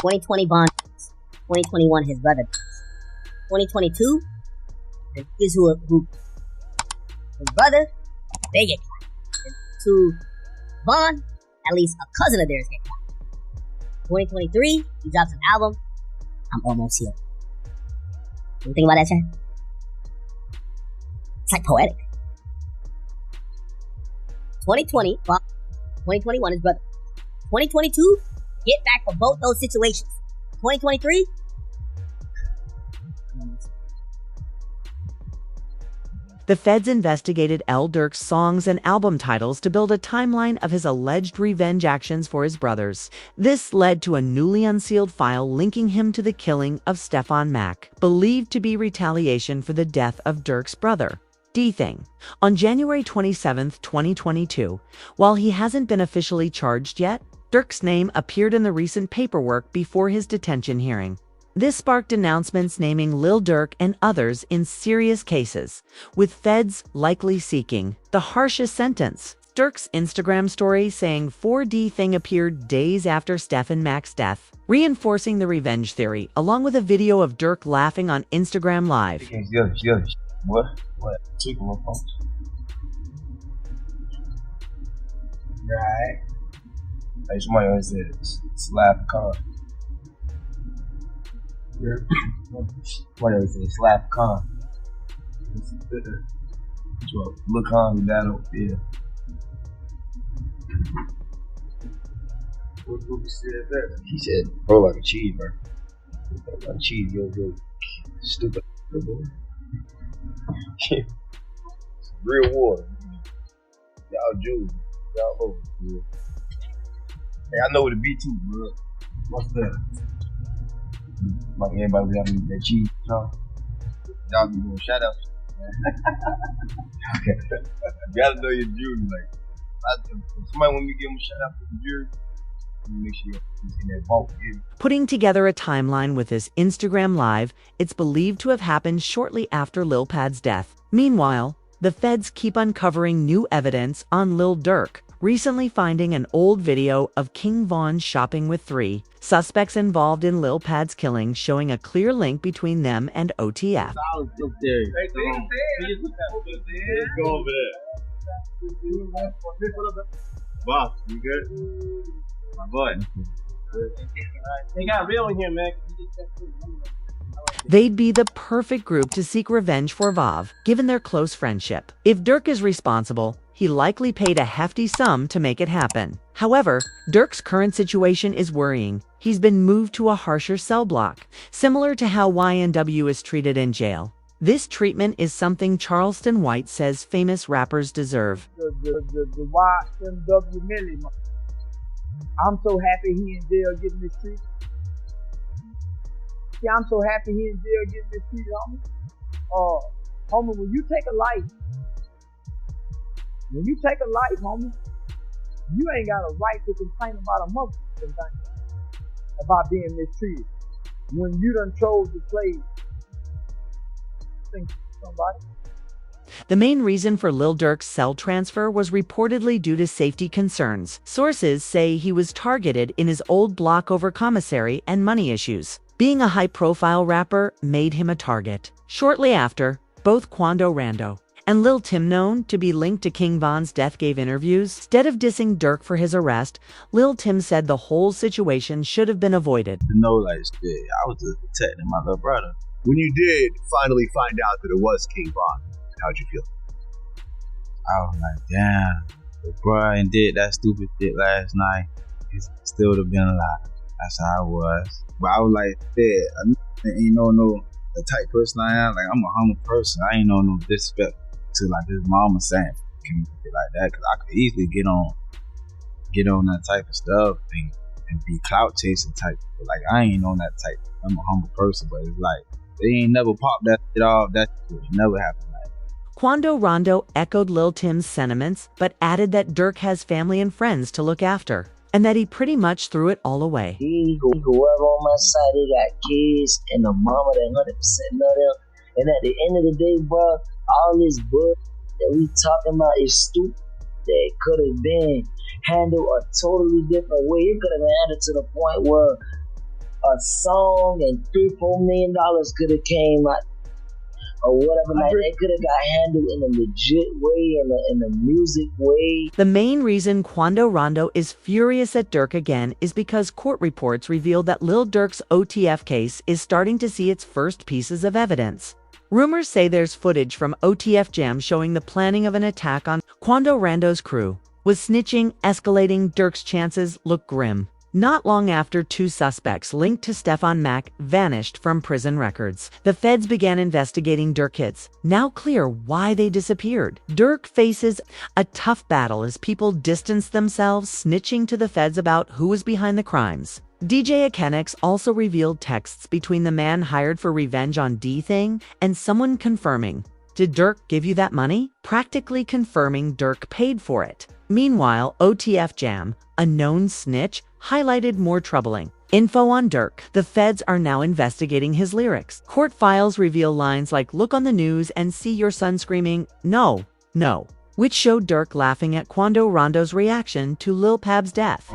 2020 Bond. 2021 his brother. 2022 is who his brother, they get caught. And to Bond, at least a cousin of theirs get caught. 2023, he drops an album, I'm Almost Here. What do you think about that, Chad? It's like poetic. 2020, Bond. 2021 his brother. 2022, get back for both those situations. 2023, the feds investigated Lil Durk's songs and album titles to build a timeline of his alleged revenge actions for his brothers. This led to a newly unsealed file linking him to the killing of Stefan Mack, believed to be retaliation for the death of Durk's brother, D-Thing. On January 27, 2022, while he hasn't been officially charged yet, Durk's name appeared in the recent paperwork before his detention hearing. This sparked announcements naming Lil Durk and others in serious cases, with feds likely seeking the harshest sentence. Durk's Instagram story saying 4D Thing appeared days after Stefan Mack's death, reinforcing the revenge theory, along with a video of Durk laughing on Instagram Live. What? Folks. Right. Like somebody always said, slap con. Yeah. Somebody always said, slap con. Look on that over there. What said that? He said, bro, like a cheese, bro. Like a cheese, yo, stupid. Real water. Y'all Jews. Y'all over. Yeah. Hey, I know what it be too, bro. What's that? Like everybody be having that cheese, y'all. Y'all be doing shout outs. Okay. You gotta know your Jews. Like, if somebody want me to give them a shout out for the Jews, make sure you're in that vault. Yeah. Putting together a timeline with his Instagram Live, it's believed to have happened shortly after Lil Pad's death. Meanwhile, the feds keep uncovering new evidence on Lil Durk, recently finding an old video of King Von shopping with 3 suspects involved in Lil Pad's killing, showing a clear link between them and OTF. Let's go over there. Boss, you good? My boy. They got real in here, man. They'd be the perfect group to seek revenge for Vav, given their close friendship. If Durk is responsible, he likely paid a hefty sum to make it happen. However, Durk's current situation is worrying. He's been moved to a harsher cell block, similar to how YNW is treated in jail. This treatment is something Charleston White says famous rappers deserve. The YNW Millie. I'm so happy he in jail getting this treatment. Yeah, I'm so happy he in jail getting this treatment, homie. Homie, when you take a life, homie, you ain't got a right to complain about a motherfucking thing about being mistreated. When you done chose to play, think somebody. The main reason for Lil Durk's cell transfer was reportedly due to safety concerns. Sources say he was targeted in his old block over commissary and money issues. Being a high-profile rapper made him a target. Shortly after, both Quando Rando and Lil Tim, known to be linked to King Von's death, gave interviews. Instead of dissing Durk for his arrest, Lil Tim said the whole situation should have been avoided. No, like, I was just protecting my little brother. When you did finally find out that it was King Von, how'd you feel? I was like, damn, if Brian did that stupid shit last night, he still would have been alive. That's how I was. But I was like, I ain't know no the type person I am. Like, I'm a humble person. I ain't know no disrespect to like his mama saying like that, because I could easily get on that type of stuff and be clout chasing type. But like, I ain't on that type. I'm a humble person, but it's like they ain't never popped that shit off. That shit never happened. Quando Rondo echoed Lil Tim's sentiments, but added that Durk has family and friends to look after, and that he pretty much threw it all away. Whoever on my side, they got kids and a mama that 100% know them. And at the end of the day, bro, all this bull that we talking about is stupid. That could have been handled a totally different way. It could have been handled to the point where a song and $3-4 million could have came out or whatever. Like they could have got handled in a legit way, in a music way. The main reason Quando Rondo is furious at Durk again is because court reports revealed that Lil Durk's OTF case is starting to see its first pieces of evidence. Rumors say there's footage from OTF Jam showing the planning of an attack on Quando Rondo's crew. With snitching escalating, Durk's chances look grim. Not long after, 2 suspects linked to Stefan Mack vanished from prison records. The feds began investigating Durk hits, now clear why they disappeared. Durk faces a tough battle as people distance themselves, snitching to the feds about who was behind the crimes. DJ Akenix also revealed texts between the man hired for revenge on D-Thing and someone confirming, "Did Durk give you that money?" practically confirming Durk paid for it. Meanwhile, OTF Jam, a known snitch, highlighted more troubling info on Durk. The feds are now investigating his lyrics. Court files reveal lines like "look on the news and see your son screaming, 'No, no,' which showed Durk laughing at Quando Rondo's reaction to Lil Pab's death.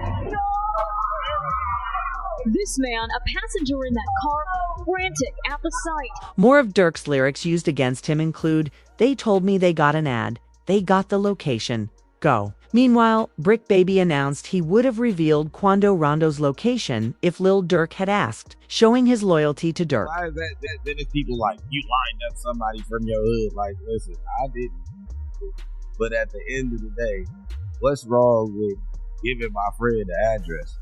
This man, a passenger in that car, frantic at the sight. More of Durk's lyrics used against him include, "They told me they got an ad. They got the location. Go." Meanwhile, Brick Baby announced he would have revealed Quando Rondo's location if Lil Durk had asked, showing his loyalty to Durk. Why is that? Then it's people like, you lined up somebody from your hood. Like, listen, I didn't. But at the end of the day, what's wrong with giving my friend the address?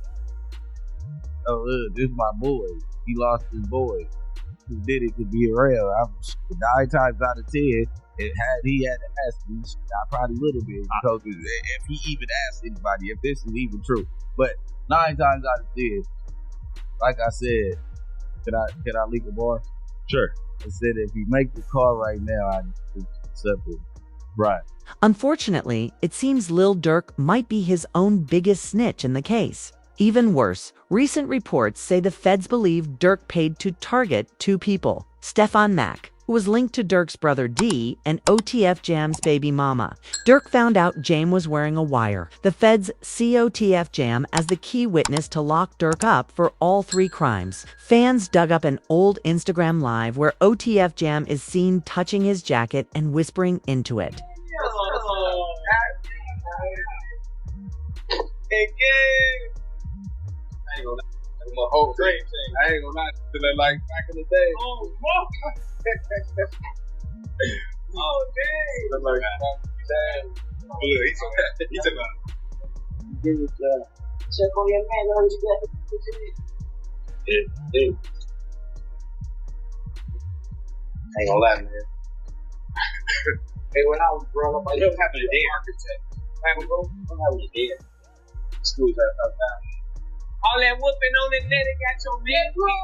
Oh, look, this is my boy. He lost his boy. Who did it could be around. 9 times out of 10, he had to ask me, I probably would have been. Because if he even asked anybody, if this is even true. But 9 times out of 10, like I said, can I leak a bar? Sure. I said if he make the call right now, I'd accept it. Right. Unfortunately, it seems Lil Durk might be his own biggest snitch in the case. Even worse, recent reports say the feds believe Durk paid to target 2 people, Stefan Mack, who was linked to Durk's brother D, and OTF Jam's baby mama. Durk found out Jam was wearing a wire. The feds see OTF Jam as the key witness to lock Durk up for all 3 crimes. Fans dug up an old Instagram live where OTF Jam is seen touching his jacket and whispering into it. I ain't gonna lie. That's my whole dream thing. I ain't gonna lie. Feeling like back in the day. Oh, fuck. Oh, dang. Look like that. Look, he took out. Check on your man, what you got? Yeah. I ain't gonna lie, man. Hey, when I was growing up, I didn't have a day architect. When I was dead. School's out now. All that whooping on the net, it got your neck weak.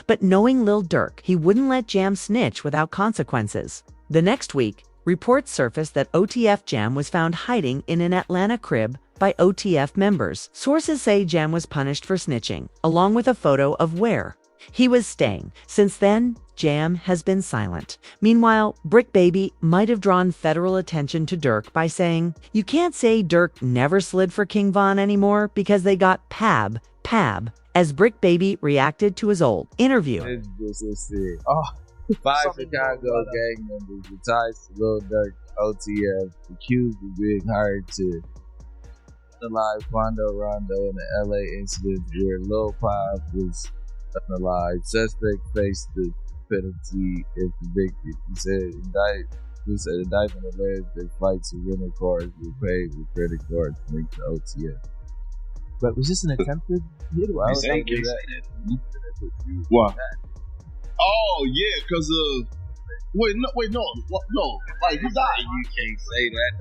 But knowing Lil Durk, he wouldn't let Jam snitch without consequences. The next week, reports surfaced that OTF Jam was found hiding in an Atlanta crib by OTF members. Sources say Jam was punished for snitching, along with a photo of where he was staying. Since then, Jam has been silent. Meanwhile, Brick Baby might have drawn federal attention to Durk by saying, "You can't say Durk never slid for King Von anymore because they got Pab, as Brick Baby reacted to his old interview. This is sick. Oh, 5 Chicago gang members with ties to Lil Durk, OTF, accused of being hired to analyze Quando Rondo in the LA incident where Lil Pop was unalive. Suspect faced the penalty if convicted. He said indictment alleged that flights and rental cars were paid with credit cards linked to OTF. But was this an attempted hit? Why would they do that? What? Oh yeah, because wait, no, like he died. You can't say that.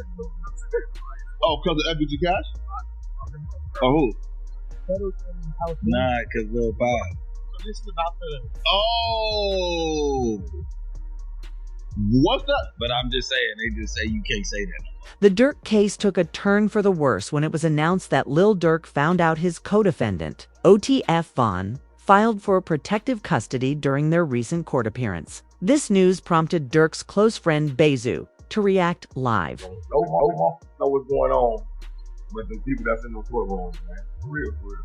Oh, because of FBG Cash? Oh, who? Nah, because Lil Pop. This is about the. Oh, what's that? But I'm just saying, they just say you can't say that. The Durk case took a turn for the worse when it was announced that Lil Durk found out his co-defendant, OTF Von, filed for protective custody during their recent court appearance. This news prompted Durk's close friend Bezu to react live. No more know what's going on with the people that's in the courtrooms, man. For real, for real.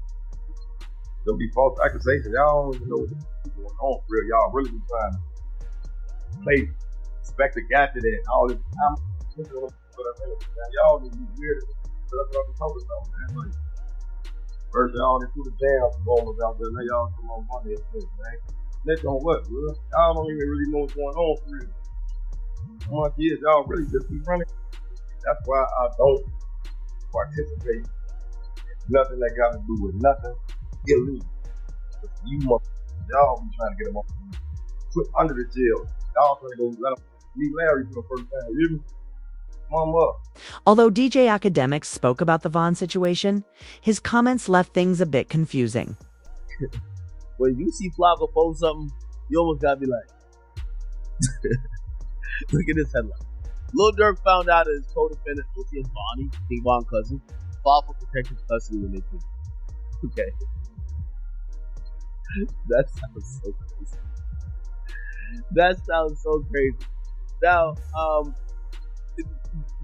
There'll be false accusations. Y'all don't even know what's going on, for real. Y'all really be trying to play spectacle after that and all this time. Y'all need to be weird. That's what I'm talking about, man. Like, first y'all into the jam bombers out there. Now y'all come on money and shit, man. Next on what, bro? Y'all don't even really know what's going on, for real. How much years y'all really just be running? That's why I don't participate in nothing that got to do with nothing illegal. You y'all be trying to get them put under the jail. Y'all trying to go let them meet Larry for the first time. You hear me? Come up. Although DJ Academics spoke about the Vaughn situation, his comments left things a bit confusing. When you see Flocko post something, you almost gotta be like, look at this headline. Lil Durk found out that his co-defendant, Durkio and Bonnie, King Von cousin, filed for protective custody when they pleaded. Okay. That sounds so crazy. That sounds so crazy. Now,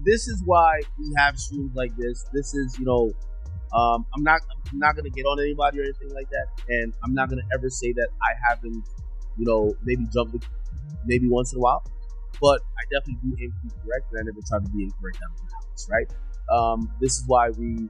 this is why we have streams like this. This is, I'm not gonna get on anybody or anything like that, and I'm not gonna ever say that I haven't, maybe jumped maybe once in a while, but I definitely do aim to be correct, and I never try to be incorrect out of the house, right? This is why we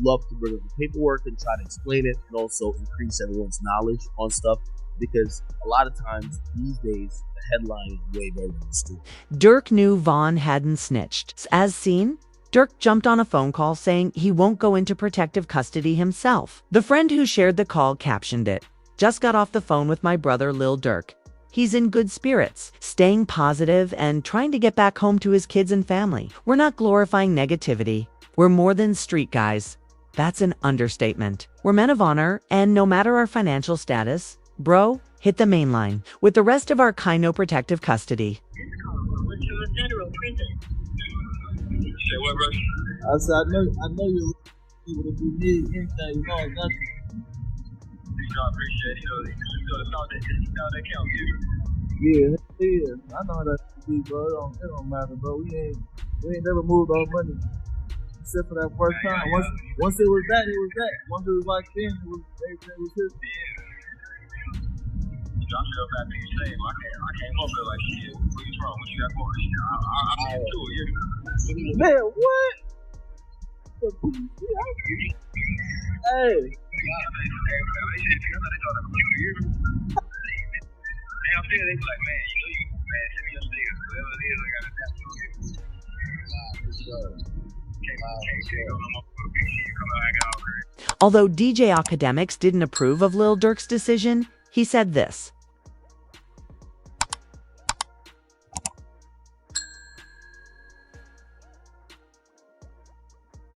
love to bring up the paperwork and try to explain it, and also increase everyone's knowledge on stuff, because a lot of times these days the headline is way better than the story. Durk knew Vaughn hadn't snitched. As seen, Durk jumped on a phone call saying he won't go into protective custody himself. The friend who shared the call captioned it, "Just got off the phone with my brother Lil Durk. He's in good spirits, staying positive and trying to get back home to his kids and family. We're not glorifying negativity. We're more than street guys." That's an understatement. We're men of honor, and no matter our financial status, bro, hit the main line with the rest of our Kino protective custody. I said, I know you're able to do anything, I got you. I appreciate it. Yeah, I know how that be, bro. It don't matter, bro. We ain't never moved our money. Except for that first time. Once it was that, it was that. Once it was locked in, everything was his. I feel bad for you saying, I can't help it like shit. What's wrong? What you got for me? I'm into it, Man, what? Hey. Although DJ Academics didn't approve of Lil Durk's decision, he said this.